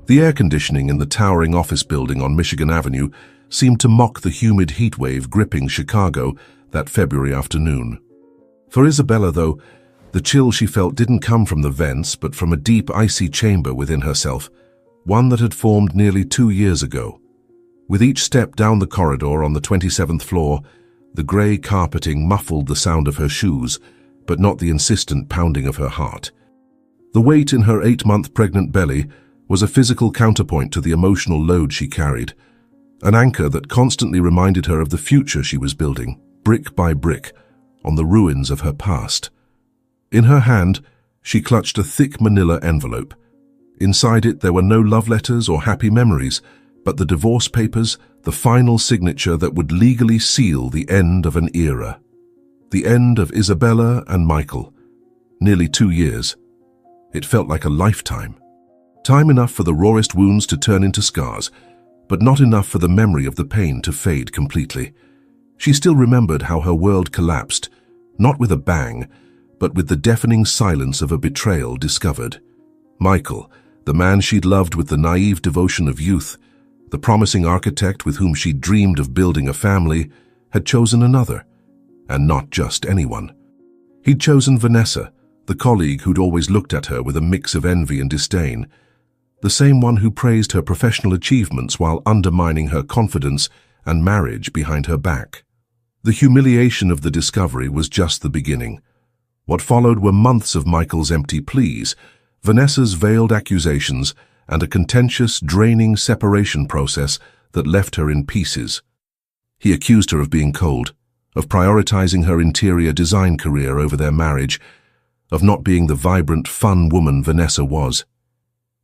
The air conditioning in the towering office building on Michigan Avenue seemed to mock the humid heatwave gripping Chicago that February afternoon. For Isabella, though, the chill she felt didn't come from the vents but from a deep, icy chamber within herself, one that had formed nearly 2 years ago. With each step down the corridor on the 27th floor, the grey carpeting muffled the sound of her shoes, but not the insistent pounding of her heart. The weight in her 8-month pregnant belly was a physical counterpoint to the emotional load she carried, an anchor that constantly reminded her of the future she was building, brick by brick, on the ruins of her past. In her hand, she clutched a thick manila envelope. Inside it, there were no love letters or happy memories, but the divorce papers, the final signature that would legally seal the end of an era. The end of Isabella and Michael. Nearly 2 years. It felt like a lifetime. Time enough for the rawest wounds to turn into scars, but not enough for the memory of the pain to fade completely. She still remembered how her world collapsed, not with a bang, but with the deafening silence of a betrayal discovered. Michael, the man she'd loved with the naive devotion of youth, the promising architect with whom she'd dreamed of building a family, had chosen another, and not just anyone. He'd chosen Vanessa, the colleague who'd always looked at her with a mix of envy and disdain, the same one who praised her professional achievements while undermining her confidence and marriage behind her back. The humiliation of the discovery was just the beginning. What followed were months of Michael's empty pleas, Vanessa's veiled accusations, and a contentious, draining separation process that left her in pieces. He accused her of being cold, of prioritizing her interior design career over their marriage, of not being the vibrant, fun woman Vanessa was.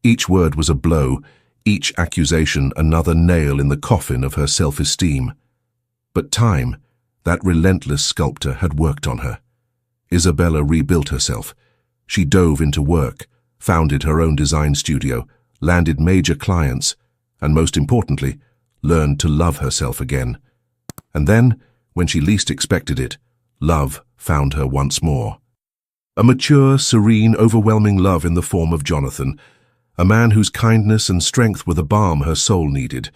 Each word was a blow, each accusation another nail in the coffin of her self-esteem. But time, that relentless sculptor, had worked on her. Isabella rebuilt herself. She dove into work, founded her own design studio, landed major clients, and most importantly, learned to love herself again. And then, when she least expected it, love found her once more. A mature, serene, overwhelming love in the form of Jonathan, a man whose kindness and strength were the balm her soul needed.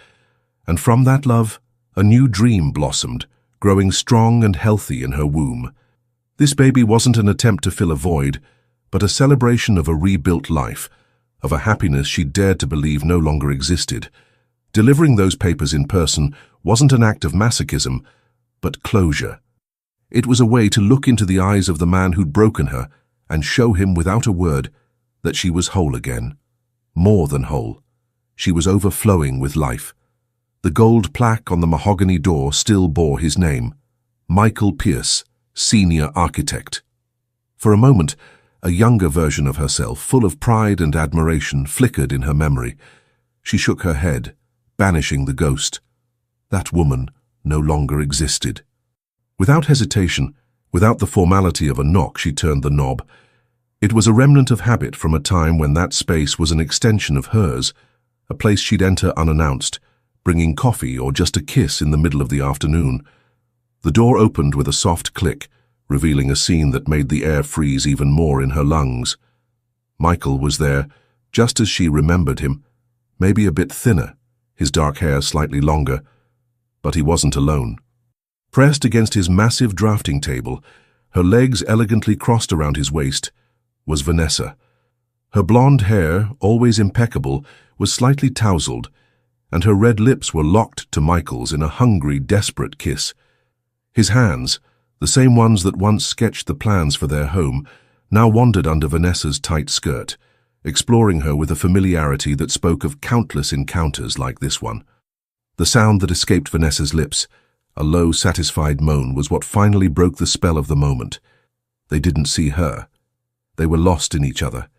And from that love, a new dream blossomed, growing strong and healthy in her womb. This baby wasn't an attempt to fill a void, but a celebration of a rebuilt life, of a happiness she dared to believe no longer existed. Delivering those papers in person wasn't an act of masochism, but closure. It was a way to look into the eyes of the man who'd broken her and show him without a word that she was whole again. More than whole. She was overflowing with life. The gold plaque on the mahogany door still bore his name, Michael Pierce, Senior Architect. For a moment, a younger version of herself, full of pride and admiration, flickered in her memory. She shook her head, banishing the ghost. That woman no longer existed. Without hesitation, without the formality of a knock, she turned the knob. It was a remnant of habit from a time when that space was an extension of hers, a place she'd enter unannounced, bringing coffee or just a kiss in the middle of the afternoon. The door opened with a soft click, revealing a scene that made the air freeze even more in her lungs. Michael was there, just as she remembered him, maybe a bit thinner, his dark hair slightly longer, but he wasn't alone. Pressed against his massive drafting table, her legs elegantly crossed around his waist, was Vanessa. Her blonde hair, always impeccable, was slightly tousled, and her red lips were locked to Michael's in a hungry, desperate kiss. His hands, the same ones that once sketched the plans for their home, now wandered under Vanessa's tight skirt, exploring her with a familiarity that spoke of countless encounters like this one. The sound that escaped Vanessa's lips, a low, satisfied moan, was what finally broke the spell of the moment. They didn't see her. They were lost in each other,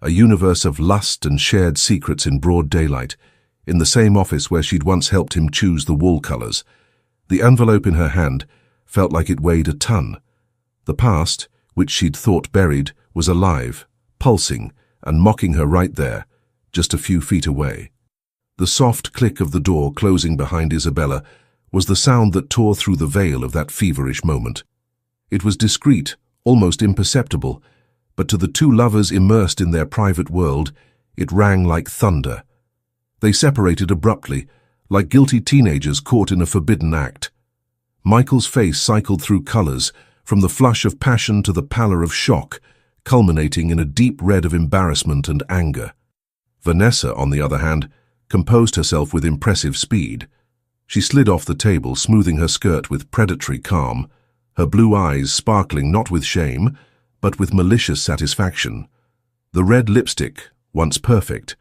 a universe of lust and shared secrets in broad daylight, in the same office where she'd once helped him choose the wall colors. The envelope in her hand felt like it weighed a ton. The past, which she'd thought buried, was alive, pulsing, and mocking her right there, just a few feet away. The soft click of the door closing behind Isabella was the sound that tore through the veil of that feverish moment. It was discreet, almost imperceptible, but to the two lovers immersed in their private world, it rang like thunder, They separated abruptly, like guilty teenagers caught in a forbidden act. Michael's face cycled through colors, from the flush of passion to the pallor of shock, culminating in a deep red of embarrassment and anger. Vanessa, on the other hand, composed herself with impressive speed. She slid off the table, smoothing her skirt with predatory calm, her blue eyes sparkling not with shame, but with malicious satisfaction. The red lipstick, once perfect,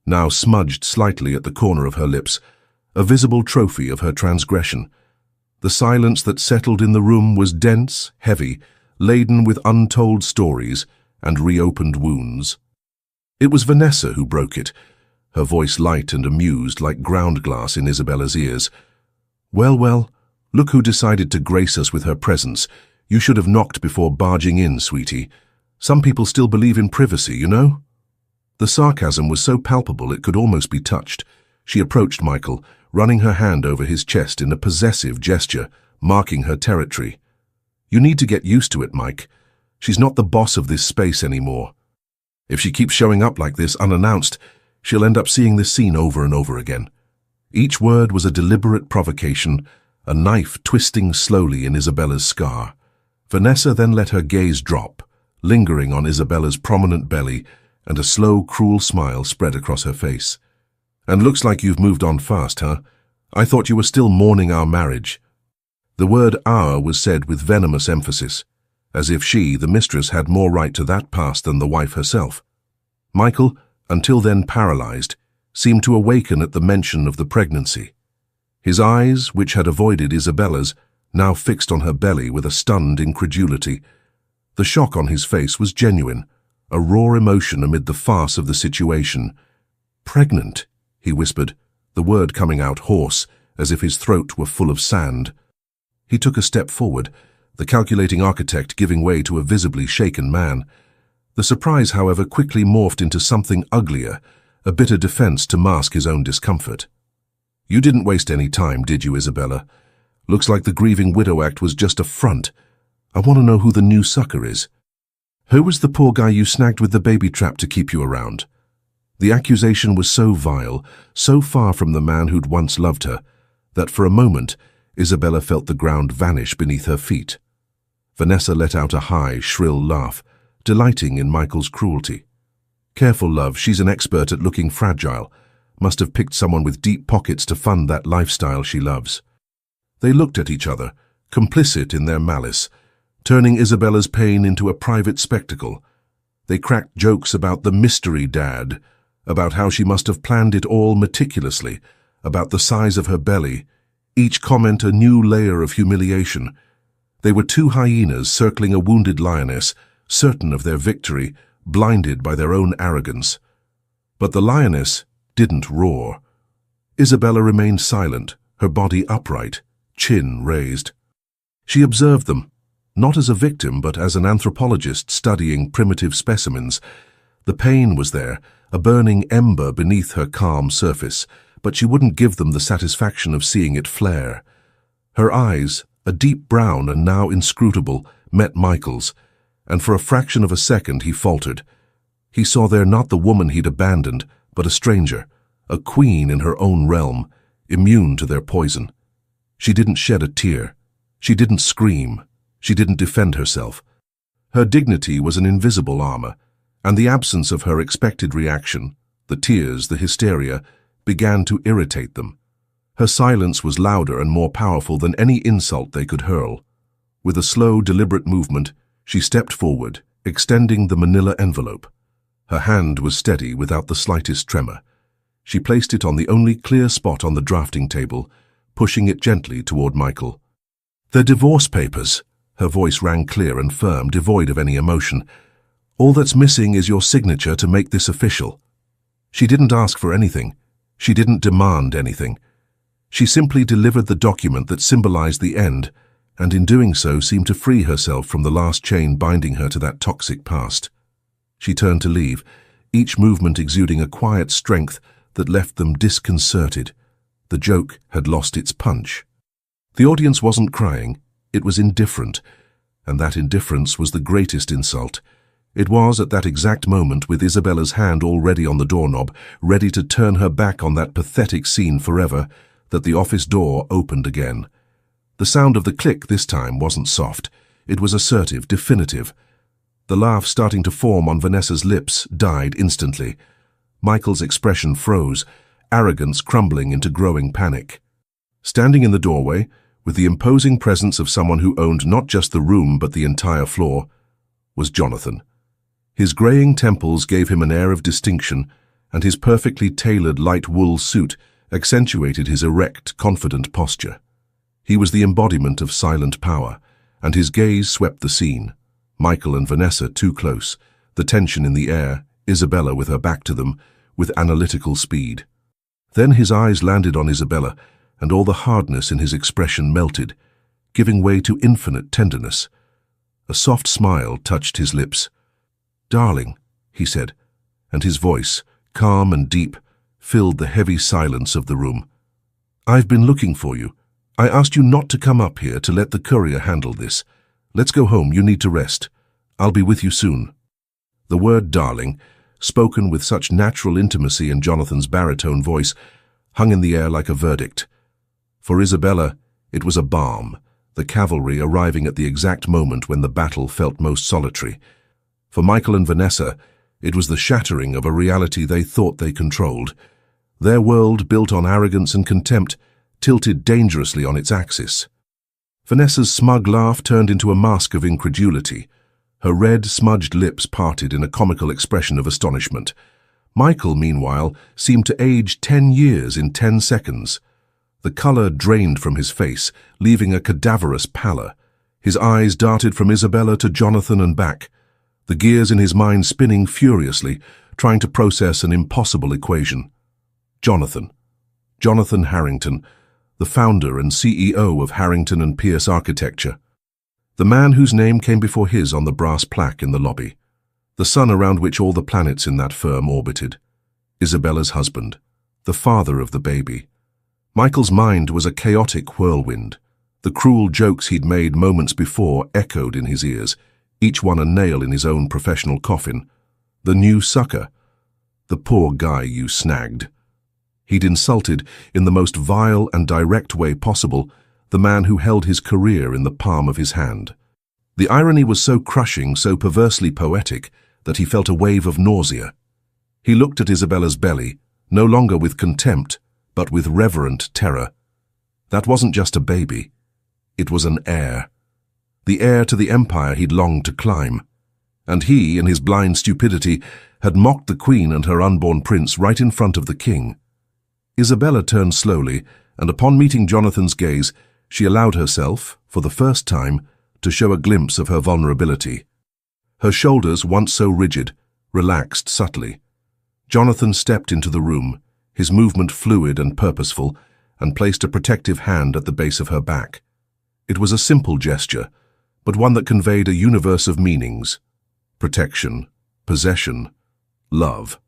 now smudged slightly at the corner of her lips, a visible trophy of her transgression. The silence that settled in the room was dense, heavy, laden with untold stories and reopened wounds. It was Vanessa who broke it, her voice light and amused like ground glass in Isabella's ears. "Well, well, look who decided to grace us with her presence. You should have knocked before barging in, sweetie. Some people still believe in privacy, you know?" The sarcasm was so palpable it could almost be touched. She approached Michael, running her hand over his chest in a possessive gesture, marking her territory. "You need to get used to it, Mike. She's not the boss of this space anymore. If she keeps showing up like this unannounced, she'll end up seeing this scene over and over again." Each word was a deliberate provocation, a knife twisting slowly in Isabella's scar. Vanessa then let her gaze drop, lingering on Isabella's prominent belly, and a slow, cruel smile spread across her face. "And looks like you've moved on fast, huh? I thought you were still mourning our marriage." The word "our" was said with venomous emphasis, as if she, the mistress, had more right to that past than the wife herself. Michael, until then paralyzed, seemed to awaken at the mention of the pregnancy. His eyes, which had avoided Isabella's, now fixed on her belly with a stunned incredulity. The shock on his face was genuine, a raw emotion amid the farce of the situation. "Pregnant," he whispered, the word coming out hoarse, as if his throat were full of sand. He took a step forward, the calculating architect giving way to a visibly shaken man. The surprise, however, quickly morphed into something uglier, a bitter defense to mask his own discomfort. "You didn't waste any time, did you, Isabella? Looks like the grieving widow act was just a front. I want to know who the new sucker is. Who was the poor guy you snagged with the baby trap to keep you around?" The accusation was so vile, so far from the man who'd once loved her, that for a moment Isabella felt the ground vanish beneath her feet. Vanessa let out a high, shrill laugh, delighting in Michael's cruelty. "Careful, love, she's an expert at looking fragile. Must have picked someone with deep pockets to fund that lifestyle she loves." They looked at each other, complicit in their malice, turning Isabella's pain into a private spectacle. They cracked jokes about the mystery dad, about how she must have planned it all meticulously, about the size of her belly, each comment a new layer of humiliation. They were two hyenas circling a wounded lioness, certain of their victory, blinded by their own arrogance. But the lioness didn't roar. Isabella remained silent, her body upright, chin raised. She observed them, not as a victim but as an anthropologist studying primitive specimens. The pain was there, a burning ember beneath her calm surface, but she wouldn't give them the satisfaction of seeing it flare. Her eyes, a deep brown and now inscrutable, met Michael's, and for a fraction of a second he faltered. He saw there not the woman he'd abandoned, but a stranger, a queen in her own realm, immune to their poison. She didn't shed a tear. She didn't scream. She didn't defend herself. Her dignity was an invisible armor, and the absence of her expected reaction, the tears, the hysteria, began to irritate them. Her silence was louder and more powerful than any insult they could hurl. With a slow, deliberate movement, she stepped forward, extending the manila envelope. Her hand was steady without the slightest tremor. She placed it on the only clear spot on the drafting table, pushing it gently toward Michael. "They're divorce papers." Her voice rang clear and firm, devoid of any emotion. "All that's missing is your signature to make this official." She didn't ask for anything. She didn't demand anything. She simply delivered the document that symbolized the end, and in doing so seemed to free herself from the last chain binding her to that toxic past. She turned to leave, each movement exuding a quiet strength that left them disconcerted. The joke had lost its punch. The audience wasn't crying, it was indifferent, and that indifference was the greatest insult. It was at that exact moment, with Isabella's hand already on the doorknob, ready to turn her back on that pathetic scene forever, that the office door opened again. The sound of the click this time wasn't soft. It was assertive, definitive. The laugh starting to form on Vanessa's lips died instantly. Michael's expression froze, arrogance crumbling into growing panic. Standing in the doorway, with the imposing presence of someone who owned not just the room but the entire floor, was Jonathan. His graying temples gave him an air of distinction, and his perfectly tailored light wool suit accentuated his erect, confident posture. He was the embodiment of silent power, and his gaze swept the scene. Michael and Vanessa too close, the tension in the air, Isabella with her back to them, with analytical speed. Then his eyes landed on Isabella, and all the hardness in his expression melted, giving way to infinite tenderness. A soft smile touched his lips. "Darling," he said, and his voice, calm and deep, filled the heavy silence of the room. "I've been looking for you. I asked you not to come up here, to let the courier handle this. Let's go home, you need to rest. I'll be with you soon." The word darling, spoken with such natural intimacy in Jonathan's baritone voice, hung in the air like a verdict. For Isabella, it was a balm, the cavalry arriving at the exact moment when the battle felt most solitary. For Michael and Vanessa, it was the shattering of a reality they thought they controlled. Their world, built on arrogance and contempt, tilted dangerously on its axis. Vanessa's smug laugh turned into a mask of incredulity. Her red, smudged lips parted in a comical expression of astonishment. Michael, meanwhile, seemed to age 10 years in 10 seconds. The color drained from his face, leaving a cadaverous pallor. His eyes darted from Isabella to Jonathan and back, the gears in his mind spinning furiously, trying to process an impossible equation. Jonathan Harrington, the founder and CEO of Harrington and Pierce Architecture. The man whose name came before his on the brass plaque in the lobby. The sun around which all the planets in that firm orbited. Isabella's husband, the father of the baby. Michael's mind was a chaotic whirlwind. The cruel jokes he'd made moments before echoed in his ears, each one a nail in his own professional coffin. The new sucker. The poor guy you snagged. He'd insulted, in the most vile and direct way possible, the man who held his career in the palm of his hand. The irony was so crushing, so perversely poetic, that he felt a wave of nausea. He looked at Isabella's belly, no longer with contempt, but with reverent terror. That wasn't just a baby. It was an heir. The heir to the empire he'd longed to climb. And he, in his blind stupidity, had mocked the queen and her unborn prince right in front of the king. Isabella turned slowly, and upon meeting Jonathan's gaze, she allowed herself, for the first time, to show a glimpse of her vulnerability. Her shoulders, once so rigid, relaxed subtly. Jonathan stepped into the room, his movement fluid and purposeful, and placed a protective hand at the base of her back. It was a simple gesture, but one that conveyed a universe of meanings. Protection, possession, love.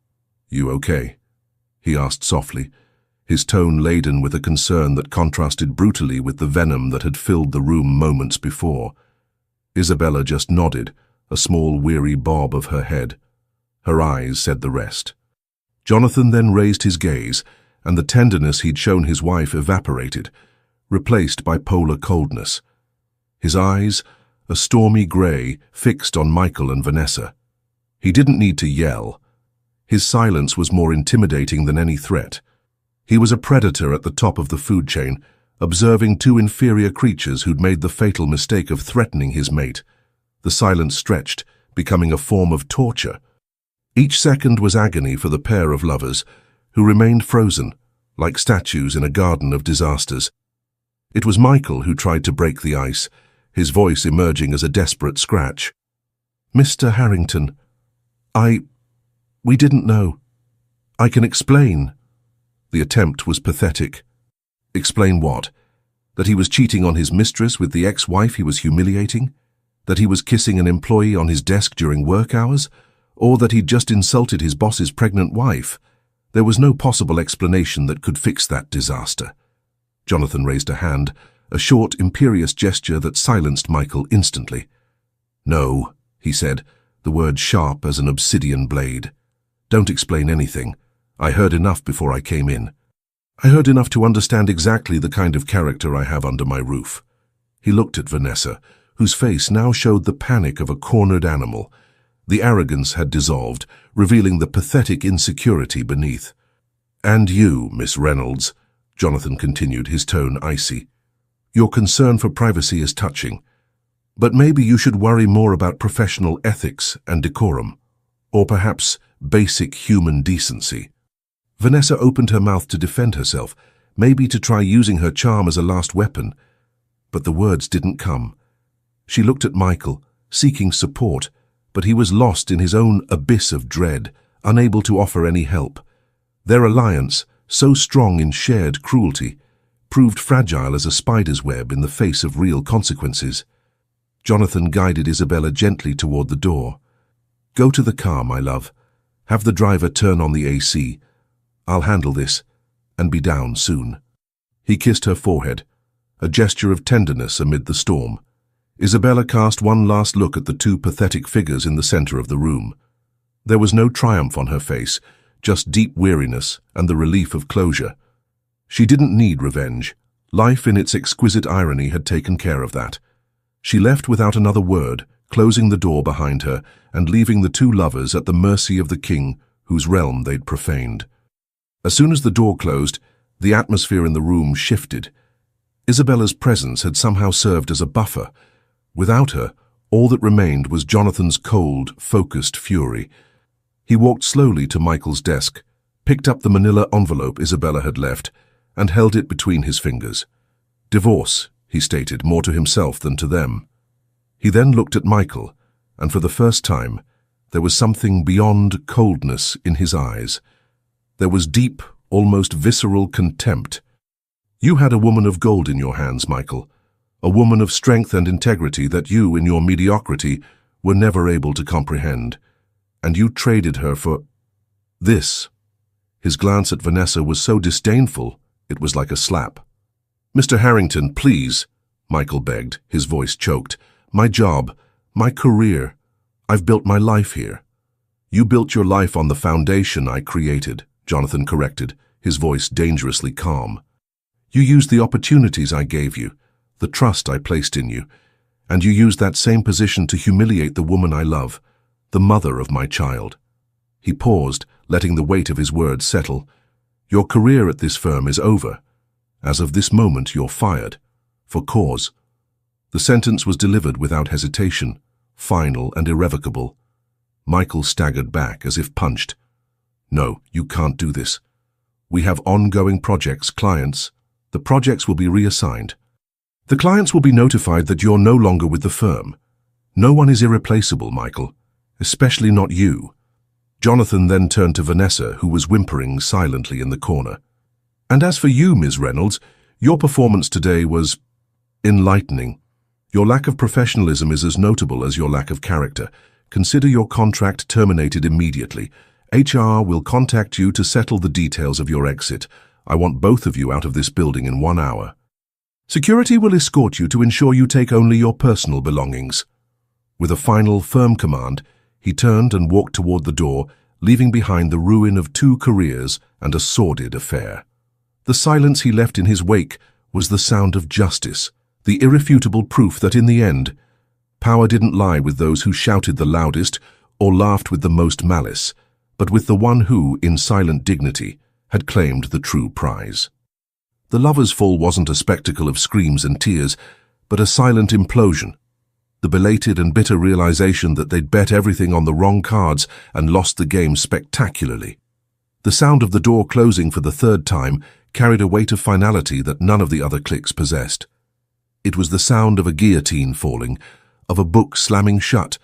"You okay?" he asked softly, his tone laden with a concern that contrasted brutally with the venom that had filled the room moments before. Isabella just nodded, a small weary bob of her head. Her eyes said the rest. Jonathan then raised his gaze, and the tenderness he'd shown his wife evaporated, replaced by polar coldness. His eyes, a stormy grey, fixed on Michael and Vanessa. He didn't need to yell. His silence was more intimidating than any threat. He was a predator at the top of the food chain, observing two inferior creatures who'd made the fatal mistake of threatening his mate. The silence stretched, becoming a form of torture. Each second was agony for the pair of lovers, who remained frozen, like statues in a garden of disasters. It was Michael who tried to break the ice, his voice emerging as a desperate scratch. "Mr. Harrington, we didn't know. I can explain." The attempt was pathetic. Explain what? That he was cheating on his mistress with the ex-wife he was humiliating? That he was kissing an employee on his desk during work hours? Or that he'd just insulted his boss's pregnant wife? There was no possible explanation that could fix that disaster. Jonathan raised a hand, a short, imperious gesture that silenced Michael instantly. "No," he said, the words sharp as an obsidian blade. "Don't explain anything. I heard enough before I came in. I heard enough to understand exactly the kind of character I have under my roof." He looked at Vanessa, whose face now showed the panic of a cornered animal. The arrogance had dissolved, revealing the pathetic insecurity beneath. "And you, Miss Reynolds," Jonathan continued, his tone icy. "Your concern for privacy is touching. But maybe you should worry more about professional ethics and decorum, or perhaps basic human decency." Vanessa opened her mouth to defend herself, maybe to try using her charm as a last weapon. But the words didn't come. She looked at Michael, seeking support, but he was lost in his own abyss of dread, unable to offer any help. Their alliance, so strong in shared cruelty, proved fragile as a spider's web in the face of real consequences. Jonathan guided Isabella gently toward the door. "Go to the car, my love. Have the driver turn on the AC. I'll handle this, and be down soon." He kissed her forehead, a gesture of tenderness amid the storm. Isabella cast one last look at the two pathetic figures in the center of the room. There was no triumph on her face, just deep weariness and the relief of closure. She didn't need revenge. Life in its exquisite irony had taken care of that. She left without another word, closing the door behind her and leaving the two lovers at the mercy of the king whose realm they'd profaned. As soon as the door closed, the atmosphere in the room shifted. Isabella's presence had somehow served as a buffer. Without her, all that remained was Jonathan's cold, focused fury. He walked slowly to Michael's desk, picked up the manila envelope Isabella had left, and held it between his fingers. "Divorce," he stated, more to himself than to them. He then looked at Michael, and for the first time, there was something beyond coldness in his eyes. There was deep, almost visceral contempt. "You had a woman of gold in your hands, Michael, a woman of strength and integrity that you, in your mediocrity, were never able to comprehend. And you traded her for this." His glance at Vanessa was so disdainful, it was like a slap. "Mr. Harrington, please," Michael begged, his voice choked. "My job, my career. I've built my life here." "You built your life on the foundation I created," Jonathan corrected, his voice dangerously calm. "You used the opportunities I gave you, the trust I placed in you, and you used that same position to humiliate the woman I love, the mother of my child." He paused, letting the weight of his words settle. "Your career at this firm is over. As of this moment, you're fired. For cause." The sentence was delivered without hesitation, final and irrevocable. Michael staggered back as if punched. "No, you can't do this. We have ongoing projects, clients. The projects will be reassigned. The clients will be notified that you're no longer with the firm. No one is irreplaceable, Michael, especially not you." Jonathan then turned to Vanessa, who was whimpering silently in the corner. "And as for you, Ms. Reynolds, your performance today was enlightening. Your lack of professionalism is as notable as your lack of character. Consider your contract terminated immediately. HR will contact you to settle the details of your exit. I want both of you out of this building in 1 hour. Security will escort you to ensure you take only your personal belongings." With a final, firm command, he turned and walked toward the door, leaving behind the ruin of 2 careers and a sordid affair. The silence he left in his wake was the sound of justice, the irrefutable proof that in the end, power didn't lie with those who shouted the loudest or laughed with the most malice, but with the one who, in silent dignity, had claimed the true prize. The lover's fall wasn't a spectacle of screams and tears, but a silent implosion, the belated and bitter realization that they'd bet everything on the wrong cards and lost the game spectacularly. The sound of the door closing for the 3rd time carried a weight of finality that none of the other clicks possessed. It was the sound of a guillotine falling, of a book slamming shut,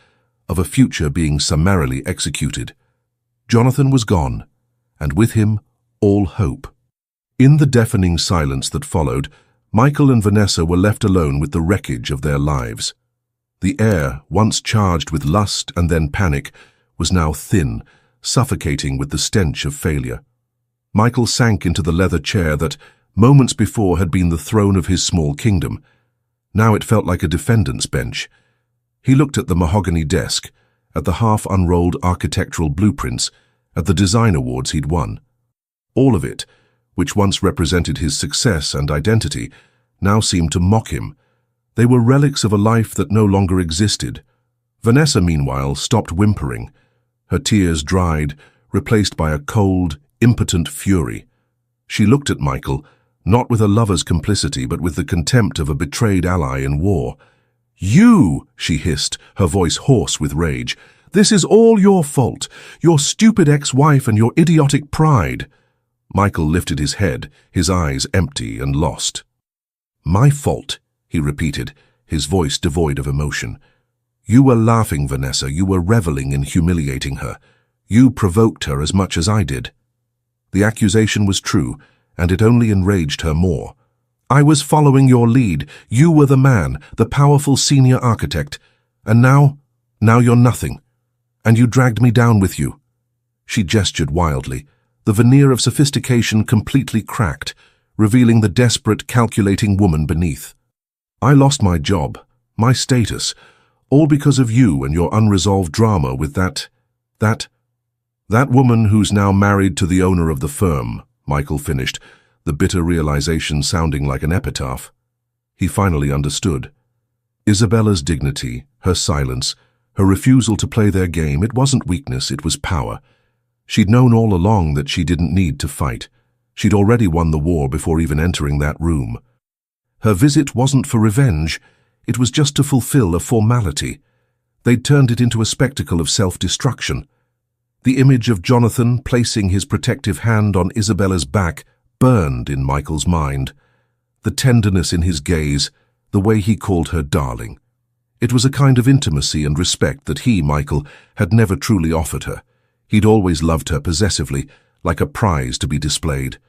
of a future being summarily executed. Jonathan was gone, and with him, all hope. In the deafening silence that followed, Michael and Vanessa were left alone with the wreckage of their lives. The air, once charged with lust and then panic, was now thin, suffocating with the stench of failure. Michael sank into the leather chair that, moments before, had been the throne of his small kingdom. Now it felt like a defendant's bench. He looked at the mahogany desk, at the half-unrolled architectural blueprints, at the design awards he'd won. All of it, which once represented his success and identity, now seemed to mock him. They were relics of a life that no longer existed. Vanessa, meanwhile, stopped whimpering. Her tears dried, replaced by a cold, impotent fury. She looked at Michael, not with a lover's complicity, but with the contempt of a betrayed ally in war. "You!" she hissed, her voice hoarse with rage. "This is all your fault. Your stupid ex-wife and your idiotic pride." Michael lifted his head, his eyes empty and lost. "My fault," he repeated, his voice devoid of emotion. "You were laughing, Vanessa. You were reveling in humiliating her. You provoked her as much as I did." The accusation was true, and it only enraged her more. "I was following your lead. You were the man, the powerful senior architect. And now you're nothing. And you dragged me down with you." She gestured wildly. The veneer of sophistication completely cracked, revealing the desperate, calculating woman beneath. "I lost my job, my status, all because of you and your unresolved drama with that woman who's now married to the owner of the firm," Michael finished, the bitter realization sounding like an epitaph. He finally understood. Isabella's dignity, her silence, her refusal to play their game, it wasn't weakness, it was power. She'd known all along that she didn't need to fight. She'd already won the war before even entering that room. Her visit wasn't for revenge, it was just to fulfill a formality. They'd turned it into a spectacle of self-destruction. The image of Jonathan placing his protective hand on Isabella's back burned in Michael's mind. The tenderness in his gaze, the way he called her darling. It was a kind of intimacy and respect that he, Michael, had never truly offered her. He'd always loved her possessively, like a prize to be displayed.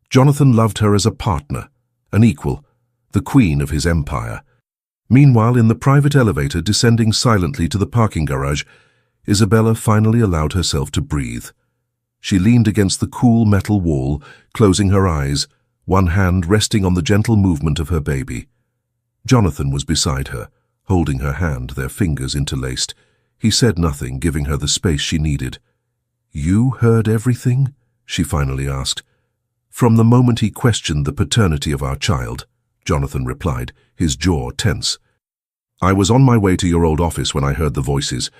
Jonathan loved her as a partner, an equal, the queen of his empire. Meanwhile, in the private elevator descending silently to the parking garage, Isabella finally allowed herself to breathe. She leaned against the cool metal wall, closing her eyes, one hand resting on the gentle movement of her baby. Jonathan was beside her, holding her hand, their fingers interlaced. He said nothing, giving her the space she needed. "You heard everything?" she finally asked. "From the moment he questioned the paternity of our child," Jonathan replied, his jaw tense. "I was on my way to your old office when I heard the voices.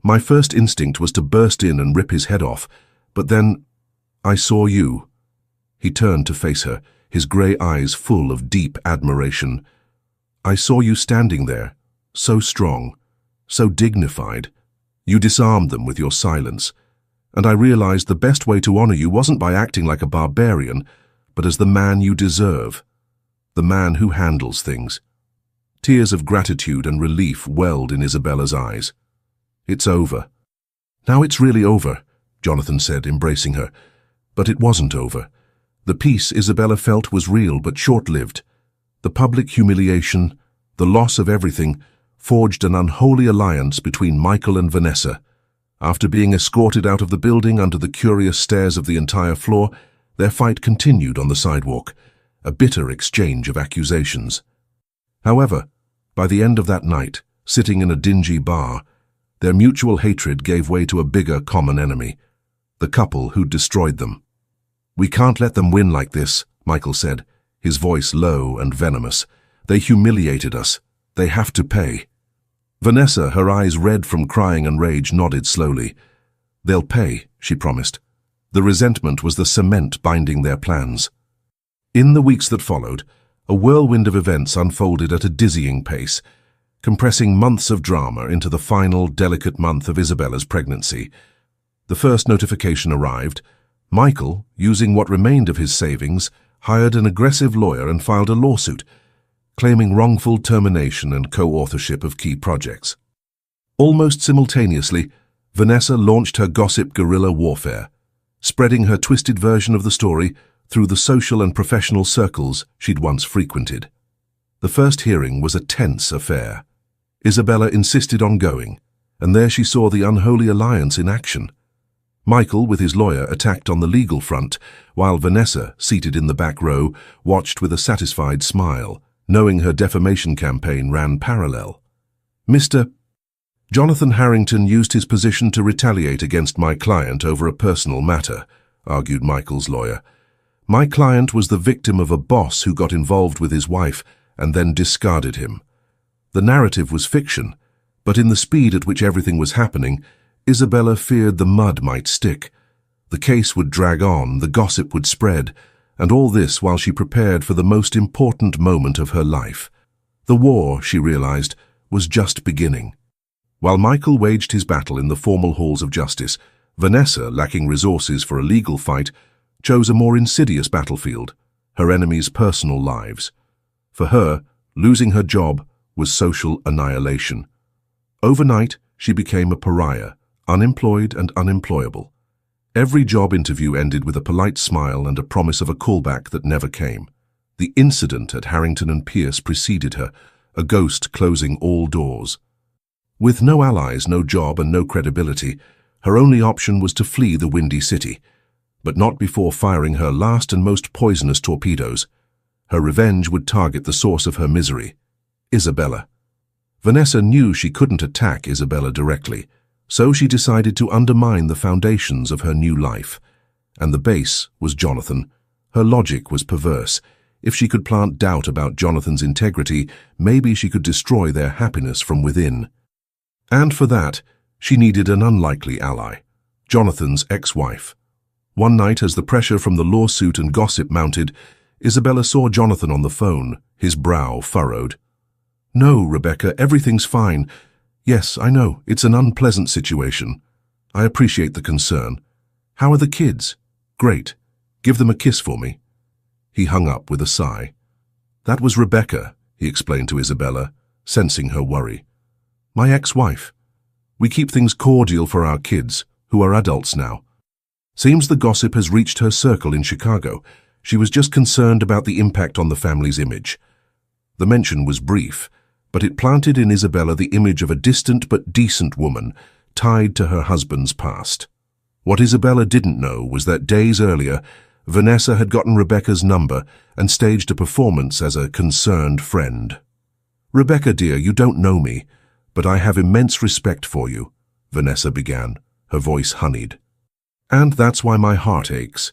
My first instinct was to burst in and rip his head off, but then I saw you." He turned to face her, his grey eyes full of deep admiration. "I saw you standing there, so strong, so dignified. You disarmed them with your silence. And I realized the best way to honor you wasn't by acting like a barbarian, but as the man you deserve. The man who handles things." Tears of gratitude and relief welled in Isabella's eyes. "It's over." "Now it's really over," Jonathan said, embracing her. But it wasn't over. The peace Isabella felt was real but short-lived. The public humiliation, the loss of everything, forged an unholy alliance between Michael and Vanessa. After being escorted out of the building under the curious stares of the entire floor, their fight continued on the sidewalk, a bitter exchange of accusations. However, by the end of that night, sitting in a dingy bar, their mutual hatred gave way to a bigger common enemy, the couple who'd destroyed them. "We can't let them win like this," Michael said, his voice low and venomous. "They humiliated us. They have to pay." Vanessa, her eyes red from crying and rage, nodded slowly. "They'll pay," she promised. The resentment was the cement binding their plans. In the weeks that followed, a whirlwind of events unfolded at a dizzying pace, compressing months of drama into the final, delicate month of Isabella's pregnancy. The first notification arrived. Michael, using what remained of his savings, hired an aggressive lawyer and filed a lawsuit, claiming wrongful termination and co-authorship of key projects. Almost simultaneously, Vanessa launched her gossip guerrilla warfare, spreading her twisted version of the story through the social and professional circles she'd once frequented. The first hearing was a tense affair. Isabella insisted on going, and there she saw the unholy alliance in action. Michael, with his lawyer, attacked on the legal front, while Vanessa, seated in the back row, watched with a satisfied smile, knowing her defamation campaign ran parallel. Jonathan Harrington used his position to retaliate against my client over a personal matter, argued Michael's lawyer. My client was the victim of a boss who got involved with his wife and then discarded him. The narrative was fiction, but in the speed at which everything was happening, Isabella feared the mud might stick. The case would drag on, the gossip would spread, and all this while she prepared for the most important moment of her life. The war, she realized, was just beginning. While Michael waged his battle in the formal halls of justice, Vanessa, lacking resources for a legal fight, chose a more insidious battlefield, her enemies' personal lives. For her, losing her job was social annihilation. Overnight, she became a pariah, unemployed and unemployable. Every job interview ended with a polite smile and a promise of a callback that never came. The incident at Harrington and Pierce preceded her, a ghost closing all doors. With no allies, no job, and no credibility, her only option was to flee the Windy City, but not before firing her last and most poisonous torpedoes. Her revenge would target the source of her misery, Isabella. Vanessa knew she couldn't attack Isabella directly, so she decided to undermine the foundations of her new life. And the base was Jonathan. Her logic was perverse. If she could plant doubt about Jonathan's integrity, maybe she could destroy their happiness from within. And for that, she needed an unlikely ally, Jonathan's ex-wife. One night, as the pressure from the lawsuit and gossip mounted, Isabella saw Jonathan on the phone, his brow furrowed. "No, Rebecca, everything's fine. Yes, I know, it's an unpleasant situation. I appreciate the concern. How are the kids? Great. Give them a kiss for me." He hung up with a sigh. "That was Rebecca," he explained to Isabella, sensing her worry. "My ex-wife. We keep things cordial for our kids, who are adults now. Seems the gossip has reached her circle in Chicago. She was just concerned about the impact on the family's image." The mention was brief, but it planted in Isabella the image of a distant but decent woman tied to her husband's past. What Isabella didn't know was that days earlier, Vanessa had gotten Rebecca's number and staged a performance as a concerned friend. "Rebecca, dear, you don't know me, but I have immense respect for you," Vanessa began, her voice honeyed. "And that's why my heart aches.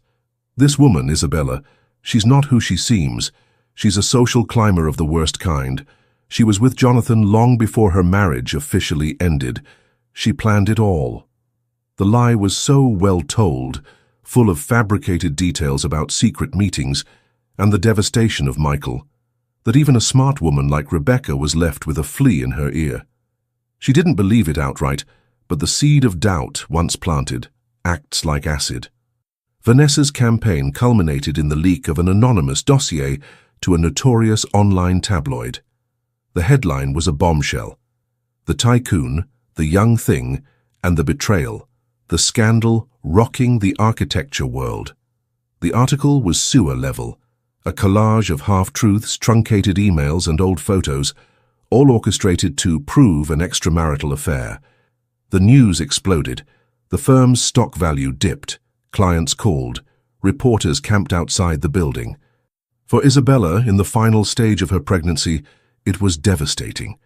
This woman, Isabella, she's not who she seems. She's a social climber of the worst kind. She was with Jonathan long before her marriage officially ended. She planned it all." The lie was so well told, full of fabricated details about secret meetings and the devastation of Michael, that even a smart woman like Rebecca was left with a flea in her ear. She didn't believe it outright, but the seed of doubt, once planted, acts like acid. Vanessa's campaign culminated in the leak of an anonymous dossier to a notorious online tabloid. The headline was a bombshell. The tycoon, the young thing, and the betrayal, the scandal rocking the architecture world. The article was sewer level, a collage of half-truths, truncated emails, and old photos, all orchestrated to prove an extramarital affair. The news exploded. The firm's stock value dipped. Clients called. Reporters camped outside the building. For Isabella, in the final stage of her pregnancy, it was devastating.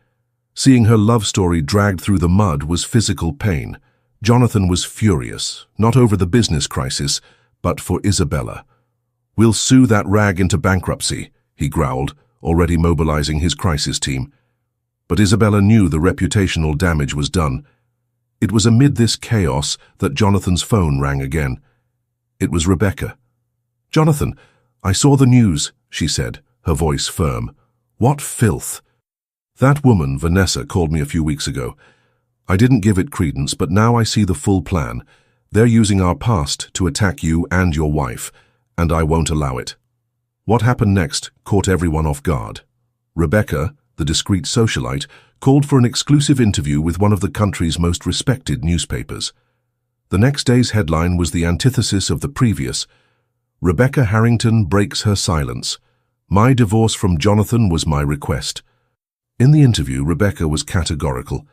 Seeing her love story dragged through the mud was physical pain. Jonathan was furious, not over the business crisis, but for Isabella. "We'll sue that rag into bankruptcy," he growled, already mobilizing his crisis team. But Isabella knew the reputational damage was done. It was amid this chaos that Jonathan's phone rang again. It was Rebecca. "Jonathan, I saw the news," she said, her voice firm. "What filth!" "That woman, Vanessa, called me a few weeks ago. I didn't give it credence, but now I see the full plan. They're using our past to attack you and your wife, and I won't allow it." What happened next caught everyone off guard. Rebecca, the discreet socialite, called for an exclusive interview with one of the country's most respected newspapers. The next day's headline was the antithesis of the previous. "Rebecca Harrington breaks her silence. My divorce from Jonathan was my request." In the interview, Rebecca was categorical.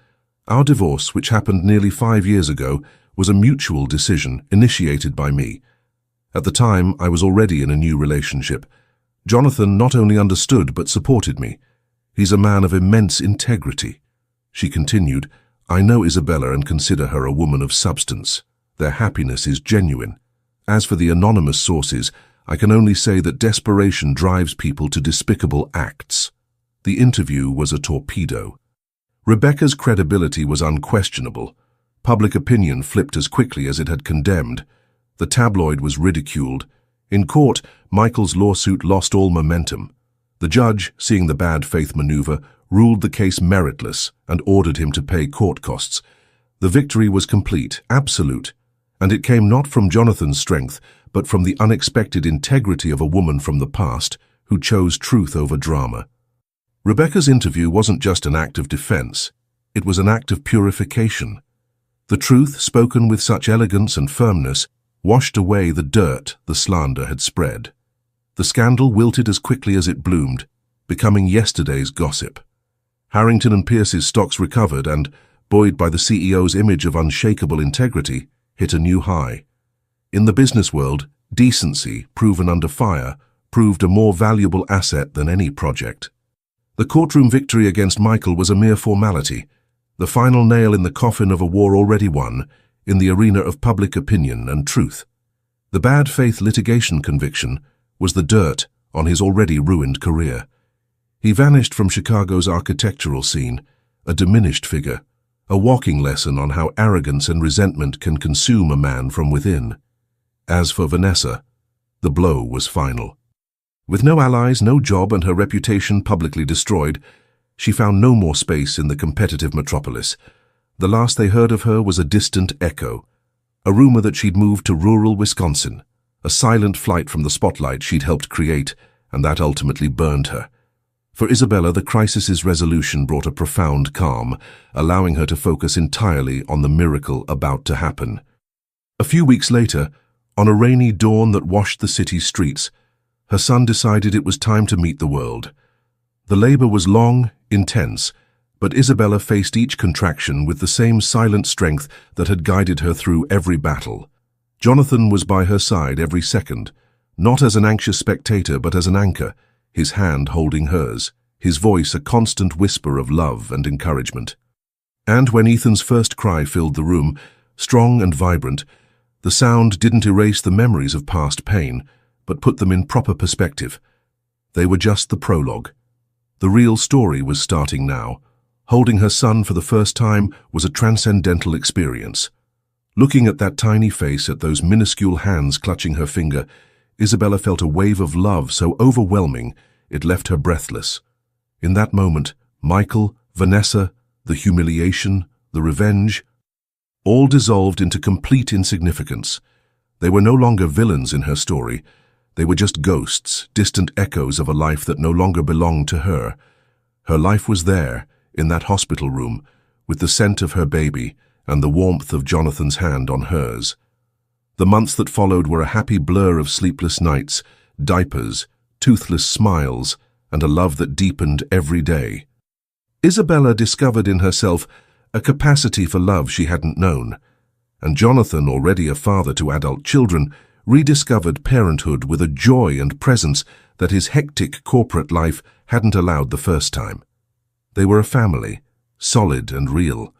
"Our divorce, which happened nearly 5 years ago, was a mutual decision initiated by me. At the time, I was already in a new relationship. Jonathan not only understood but supported me. He's a man of immense integrity." She continued, I know Isabella and consider her a woman of substance. Their happiness is genuine. As for the anonymous sources, I can only say that desperation drives people to despicable acts. The interview was a torpedo. Rebecca's credibility was unquestionable. Public opinion flipped as quickly as it had condemned. The tabloid was ridiculed. In court, Michael's lawsuit lost all momentum. The judge, seeing the bad faith maneuver, ruled the case meritless and ordered him to pay court costs. The victory was complete, absolute, and it came not from Jonathan's strength, but from the unexpected integrity of a woman from the past who chose truth over drama. Rebecca's interview wasn't just an act of defense, it was an act of purification. The truth, spoken with such elegance and firmness, washed away the dirt the slander had spread. The scandal wilted as quickly as it bloomed, becoming yesterday's gossip. Harrington and Pierce's stocks recovered and, buoyed by the CEO's image of unshakable integrity, hit a new high. In the business world, decency, proven under fire, proved a more valuable asset than any project. The courtroom victory against Michael was a mere formality, the final nail in the coffin of a war already won, in the arena of public opinion and truth. The bad faith litigation conviction was the dirt on his already ruined career. He vanished from Chicago's architectural scene, a diminished figure, a walking lesson on how arrogance and resentment can consume a man from within. As for Vanessa, the blow was final. With no allies, no job, and her reputation publicly destroyed, she found no more space in the competitive metropolis. The last they heard of her was a distant echo, a rumor that she'd moved to rural Wisconsin, a silent flight from the spotlight she'd helped create, and that ultimately burned her. For Isabella, the crisis's resolution brought a profound calm, allowing her to focus entirely on the miracle about to happen. A few weeks later, on a rainy dawn that washed the city's streets, her son decided it was time to meet the world. The labor was long, intense, but Isabella faced each contraction with the same silent strength that had guided her through every battle. Jonathan was by her side every second, not as an anxious spectator but as an anchor, his hand holding hers, his voice a constant whisper of love and encouragement. And when Ethan's first cry filled the room, strong and vibrant, the sound didn't erase the memories of past pain, but put them in proper perspective. They were just the prologue. The real story was starting now. Holding her son for the first time was a transcendental experience. Looking at that tiny face, at those minuscule hands clutching her finger, Isabella felt a wave of love so overwhelming it left her breathless. In that moment, Michael, Vanessa, the humiliation, the revenge, all dissolved into complete insignificance. They were no longer villains in her story. They were just ghosts, distant echoes of a life that no longer belonged to her. Her life was there, in that hospital room, with the scent of her baby and the warmth of Jonathan's hand on hers. The months that followed were a happy blur of sleepless nights, diapers, toothless smiles, and a love that deepened every day. Isabella discovered in herself a capacity for love she hadn't known, and Jonathan, already a father to adult children, rediscovered parenthood with a joy and presence that his hectic corporate life hadn't allowed the first time. They were a family, solid and real.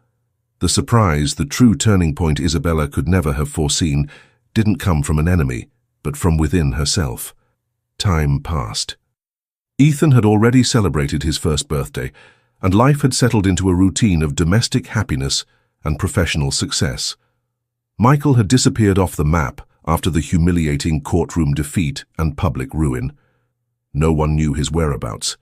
The surprise, the true turning point Isabella could never have foreseen, didn't come from an enemy, but from within herself. Time passed. Ethan had already celebrated his first birthday, and life had settled into a routine of domestic happiness and professional success. Michael had disappeared off the map after the humiliating courtroom defeat and public ruin. No one knew his whereabouts.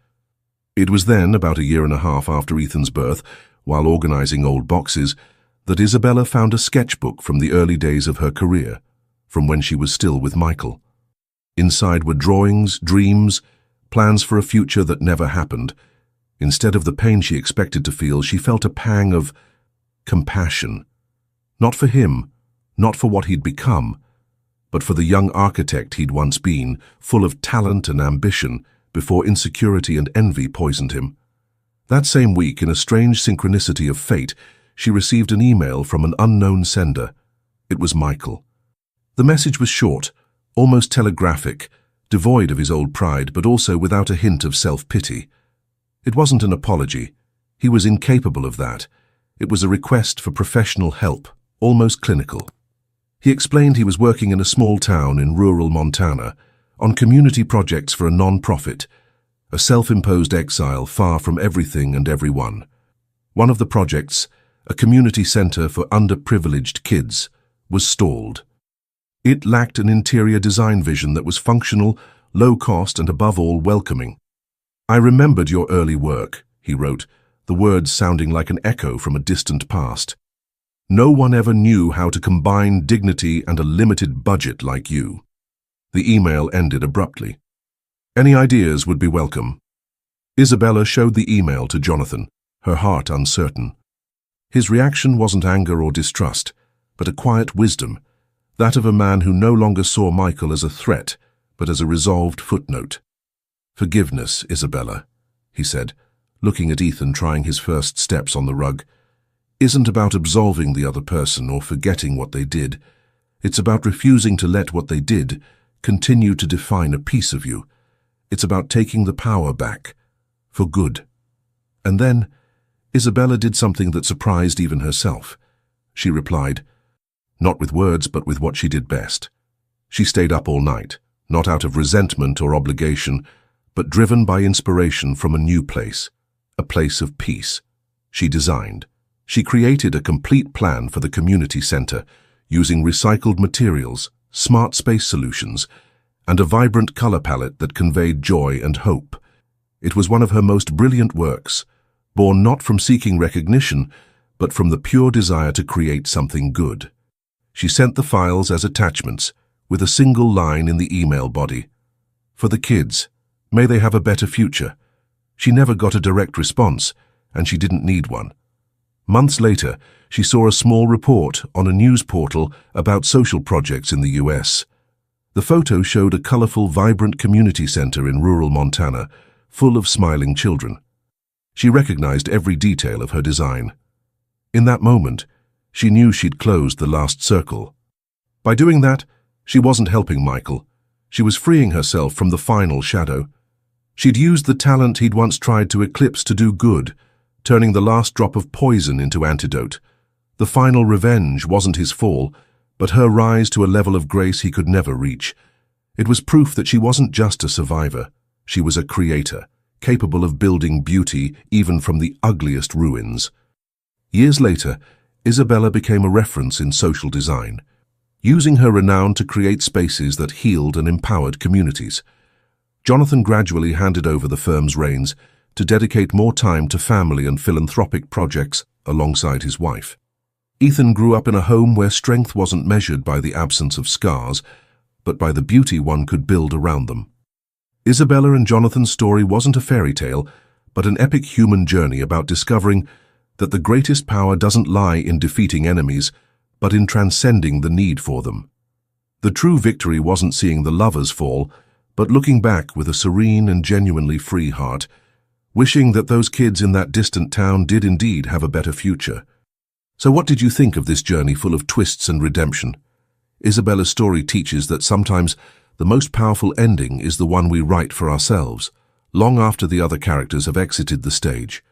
It was then, about a year and a half after Ethan's birth, while organizing old boxes, that Isabella found a sketchbook from the early days of her career, from when she was still with Michael. Inside were drawings, dreams, plans for a future that never happened. Instead of the pain she expected to feel, she felt a pang of compassion. Not for him, not for what he'd become, but for the young architect he'd once been, full of talent and ambition, before insecurity and envy poisoned him. That same week, in a strange synchronicity of fate, she received an email from an unknown sender. It was Michael. The message was short, almost telegraphic, devoid of his old pride, but also without a hint of self-pity. It wasn't an apology. He was incapable of that. It was a request for professional help, almost clinical. He explained he was working in a small town in rural Montana on community projects for a non-profit, a self-imposed exile far from everything and everyone. One of the projects, a community center for underprivileged kids, was stalled. It lacked an interior design vision that was functional, low cost, and above all welcoming. "I remembered your early work," he wrote, the words sounding like an echo from a distant past. "No one ever knew how to combine dignity and a limited budget like you." The email ended abruptly. Any ideas would be welcome. Isabella showed the email to Jonathan, her heart uncertain. His reaction wasn't anger or distrust, but a quiet wisdom, that of a man who no longer saw Michael as a threat, but as a resolved footnote. "Forgiveness, Isabella," he said, looking at Ethan trying his first steps on the rug, "isn't about absolving the other person or forgetting what they did. It's about refusing to let what they did continue to define a piece of you. It's about taking the power back, for good." And then, Isabella did something that surprised even herself. She replied, not with words but with what she did best. She stayed up all night, not out of resentment or obligation, but driven by inspiration from a new place, a place of peace. She designed. She created a complete plan for the community center, using recycled materials, smart space solutions, and a vibrant color palette that conveyed joy and hope. It was one of her most brilliant works, born not from seeking recognition, but from the pure desire to create something good. She sent the files as attachments, with a single line in the email body. "For the kids, may they have a better future." She never got a direct response, and she didn't need one. Months later, she saw a small report on a news portal about social projects in the US. The photo showed a colorful, vibrant community center in rural Montana, full of smiling children. She recognized every detail of her design. In that moment, she knew she'd closed the last circle. By doing that, she wasn't helping Michael. She was freeing herself from the final shadow. She'd used the talent he'd once tried to eclipse to do good, turning the last drop of poison into antidote. The final revenge wasn't his fall, but her rise to a level of grace he could never reach. It was proof that she wasn't just a survivor. She was a creator, capable of building beauty even from the ugliest ruins. Years later, Isabella became a reference in social design, using her renown to create spaces that healed and empowered communities. Jonathan gradually handed over the firm's reins to dedicate more time to family and philanthropic projects alongside his wife. Ethan grew up in a home where strength wasn't measured by the absence of scars, but by the beauty one could build around them. Isabella and Jonathan's story wasn't a fairy tale, but an epic human journey about discovering that the greatest power doesn't lie in defeating enemies, but in transcending the need for them. The true victory wasn't seeing the lovers fall, but looking back with a serene and genuinely free heart, wishing that those kids in that distant town did indeed have a better future. So what did you think of this journey full of twists and redemption? Isabella's story teaches that sometimes the most powerful ending is the one we write for ourselves, long after the other characters have exited the stage.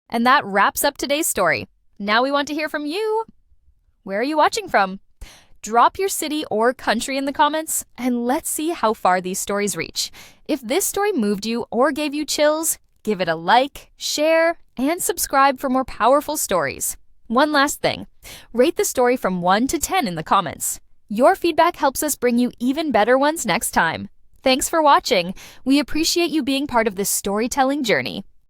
And that wraps up today's story. Now we want to hear from you. Where are you watching from? Drop your city or country in the comments, and let's see how far these stories reach. If this story moved you or gave you chills, give it a like, share, and subscribe for more powerful stories. One last thing, rate the story from 1 to 10 in the comments. Your feedback helps us bring you even better ones next time. Thanks for watching. We appreciate you being part of this storytelling journey.